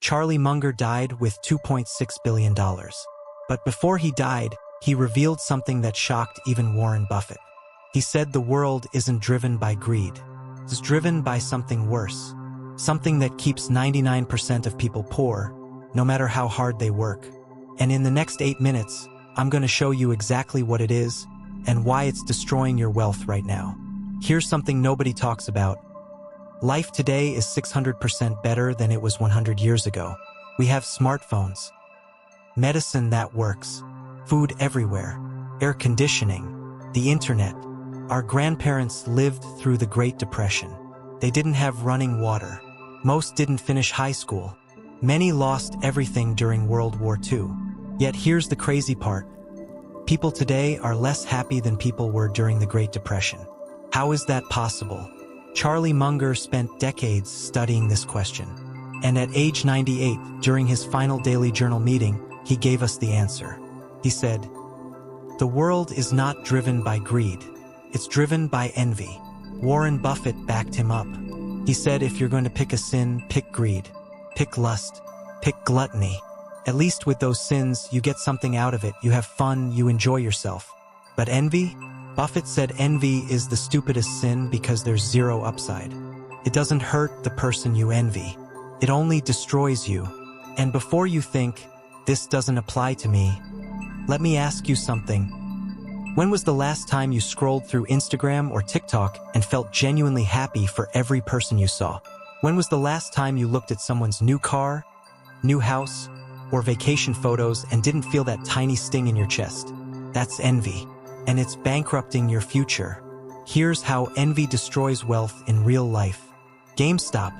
Charlie Munger died with $2.6 billion. But before he died, he revealed something that shocked even Warren Buffett. He said the world isn't driven by greed. It's driven by something worse. Something that keeps 99% of people poor, no matter how hard they work. And in the next 8 minutes, I'm going to show you exactly what it is and why it's destroying your wealth right now. Here's something nobody talks about. Life today is 600% better than it was 100 years ago. We have smartphones, medicine that works, food everywhere, air conditioning, the internet. Our grandparents lived through the Great Depression. They didn't have running water. Most didn't finish high school. Many lost everything during World War II. Yet here's the crazy part. People today are less happy than people were during the Great Depression. How is that possible? Charlie Munger spent decades studying this question. And at age 98, during his final daily journal meeting, he gave us the answer. He said, "The world is not driven by greed. It's driven by envy." Warren Buffett backed him up. He said if you're going to pick a sin, pick greed, pick lust, pick gluttony. At least with those sins, you get something out of it, you have fun, you enjoy yourself. But envy? Buffett said envy is the stupidest sin because there's zero upside. It doesn't hurt the person you envy. It only destroys you. And before you think, this doesn't apply to me, let me ask you something. When was the last time you scrolled through Instagram or TikTok and felt genuinely happy for every person you saw? When was the last time you looked at someone's new car, new house, or vacation photos and didn't feel that tiny sting in your chest? That's envy, and it's bankrupting your future. Here's how envy destroys wealth in real life. GameStop,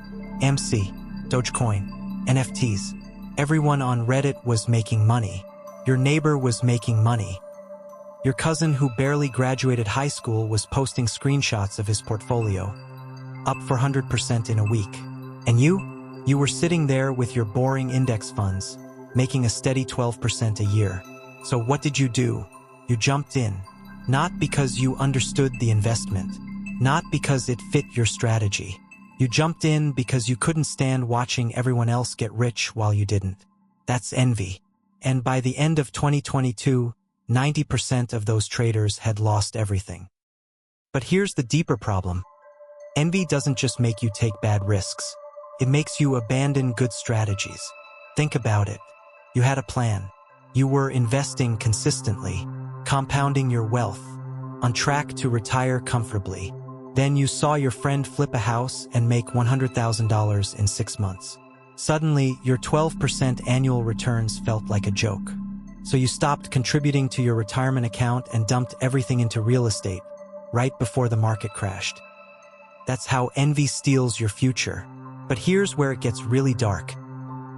MC, Dogecoin, NFTs. Everyone on Reddit was making money. Your neighbor was making money. Your cousin who barely graduated high school was posting screenshots of his portfolio, up 400% in a week. And you were sitting there with your boring index funds, making a steady 12% a year. So what did you do? You jumped in, not because you understood the investment, not because it fit your strategy. You jumped in because you couldn't stand watching everyone else get rich while you didn't. That's envy. And by the end of 2022, 90% of those traders had lost everything. But here's the deeper problem. Envy doesn't just make you take bad risks. It makes you abandon good strategies. Think about it. You had a plan. You were investing consistently, compounding your wealth, on track to retire comfortably. Then you saw your friend flip a house and make $100,000 in 6 months. Suddenly, your 12% annual returns felt like a joke. So you stopped contributing to your retirement account and dumped everything into real estate, right before the market crashed. That's how envy steals your future. But here's where it gets really dark.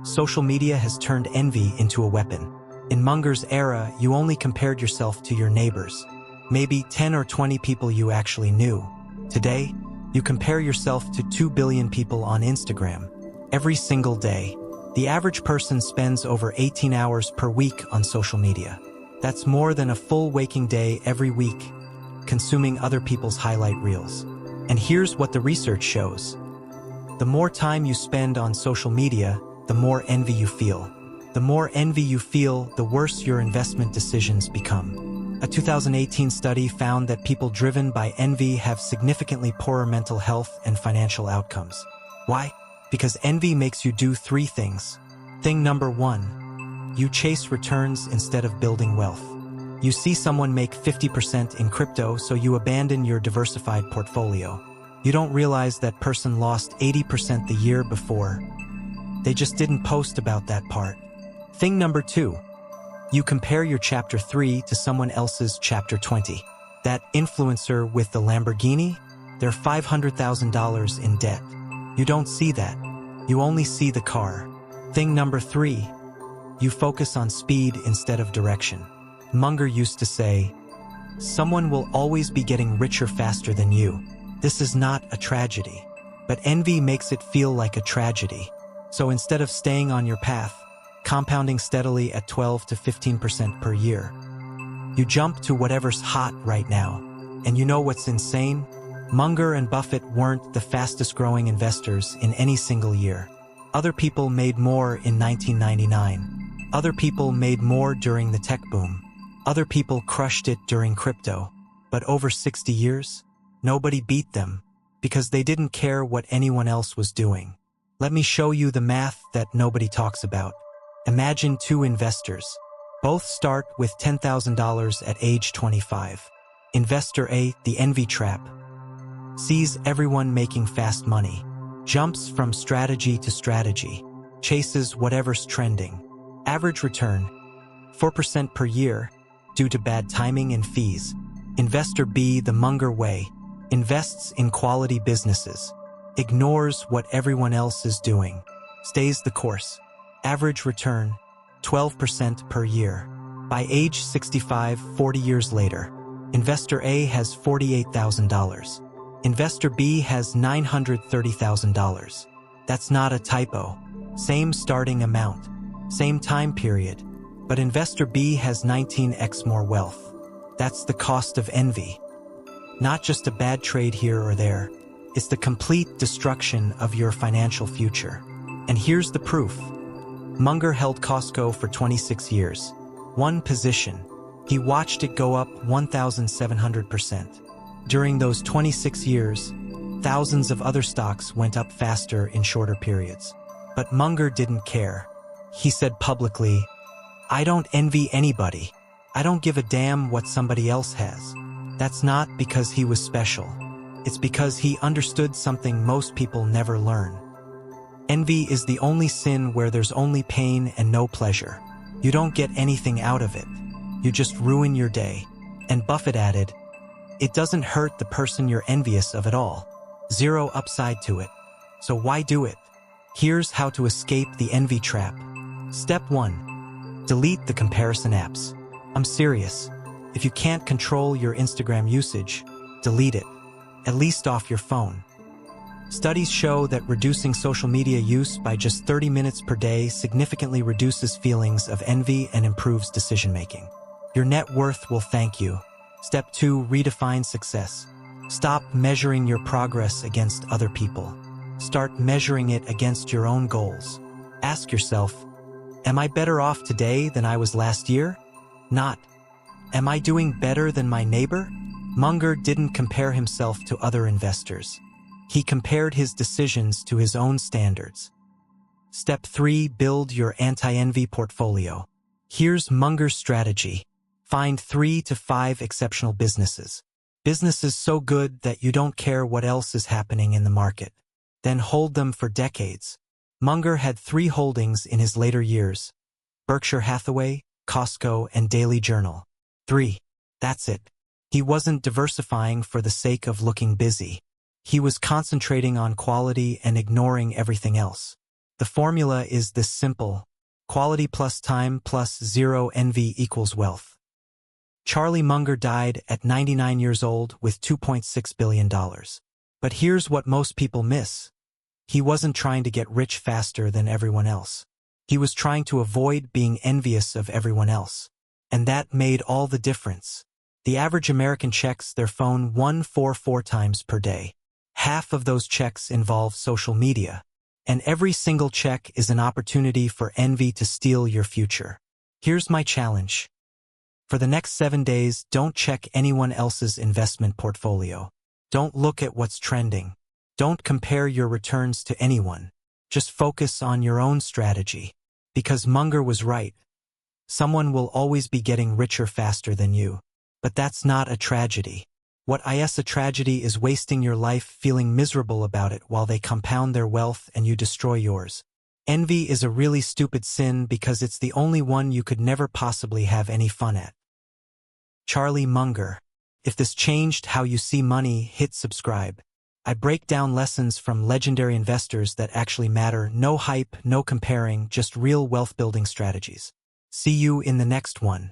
Social media has turned envy into a weapon. In Munger's era, you only compared yourself to your neighbors, maybe 10 or 20 people you actually knew. Today, you compare yourself to 2 billion people on Instagram. Every single day, the average person spends over 18 hours per week on social media. That's more than a full waking day every week, consuming other people's highlight reels. And here's what the research shows. The more time you spend on social media, the more envy you feel. The more envy you feel, the worse your investment decisions become. A 2018 study found that people driven by envy have significantly poorer mental health and financial outcomes. Why? Because envy makes you do 3 things. Thing number 1, you chase returns instead of building wealth. You see someone make 50% in crypto, so you abandon your diversified portfolio. You don't realize that person lost 80% the year before. They just didn't post about that part. Thing number 2, you compare your chapter 3 to someone else's chapter 20. That influencer with the Lamborghini, they're $500,000 in debt. You don't see that. You only see the car. Thing number 3, you focus on speed instead of direction. Munger used to say, "Someone will always be getting richer faster than you." This is not a tragedy, but envy makes it feel like a tragedy. So instead of staying on your path, compounding steadily at 12 to 15% per year, you jump to whatever's hot right now. And you know what's insane? Munger and Buffett weren't the fastest growing investors in any single year. Other people made more in 1999. Other people made more during the tech boom. Other people crushed it during crypto. But over 60 years, nobody beat them because they didn't care what anyone else was doing. Let me show you the math that nobody talks about. Imagine two investors. Both start with $10,000 at age 25. Investor A, the envy trap, sees everyone making fast money, jumps from strategy to strategy, chases whatever's trending. Average return, 4% per year, due to bad timing and fees. Investor B, the Munger way, invests in quality businesses, ignores what everyone else is doing, stays the course. Average return, 12% per year. By age 65, 40 years later, Investor A has $48,000. Investor B has $930,000. That's not a typo. Same starting amount, same time period, but Investor B has 19x more wealth. That's the cost of envy. Not just a bad trade here or there. It's the complete destruction of your financial future. And here's the proof. Munger held Costco for 26 years. One position. He watched it go up 1,700%. During those 26 years, thousands of other stocks went up faster in shorter periods. But Munger didn't care. He said publicly, "I don't envy anybody. I don't give a damn what somebody else has." That's not because he was special. It's because he understood something most people never learn. Envy is the only sin where there's only pain and no pleasure. You don't get anything out of it. You just ruin your day. And Buffett added, "It doesn't hurt the person you're envious of at all. Zero upside to it. So why do it?" Here's how to escape the envy trap. Step 1. Delete the comparison apps. I'm serious. If you can't control your Instagram usage, delete it. At least off your phone. Studies show that reducing social media use by just 30 minutes per day significantly reduces feelings of envy and improves decision-making. Your net worth will thank you. Step 2. Redefine success. Stop measuring your progress against other people. Start measuring it against your own goals. Ask yourself, am I better off today than I was last year? Not, am I doing better than my neighbor? Munger didn't compare himself to other investors. He compared his decisions to his own standards. Step 3. Build your anti-envy portfolio. Here's Munger's strategy. Find 3 to 5 exceptional businesses. Businesses so good that you don't care what else is happening in the market. Then hold them for decades. Munger had 3 holdings in his later years: Berkshire Hathaway, Costco, and Daily Journal. 3. That's it. He wasn't diversifying for the sake of looking busy. He was concentrating on quality and ignoring everything else. The formula is this simple: quality plus time plus zero envy equals wealth. Charlie Munger died at 99 years old with $2.6 billion. But here's what most people miss. He wasn't trying to get rich faster than everyone else. He was trying to avoid being envious of everyone else. And that made all the difference. The average American checks their phone 144 times per day. Half of those checks involve social media. And every single check is an opportunity for envy to steal your future. Here's my challenge. For the next 7 days, don't check anyone else's investment portfolio. Don't look at what's trending. Don't compare your returns to anyone. Just focus on your own strategy. Because Munger was right. Someone will always be getting richer faster than you. But that's not a tragedy. What is a tragedy is wasting your life feeling miserable about it while they compound their wealth and you destroy yours. Envy is a really stupid sin because it's the only one you could never possibly have any fun at. Charlie Munger. If this changed how you see money, hit subscribe. I break down lessons from legendary investors that actually matter. No hype, no comparing, just real wealth-building strategies. See you in the next one.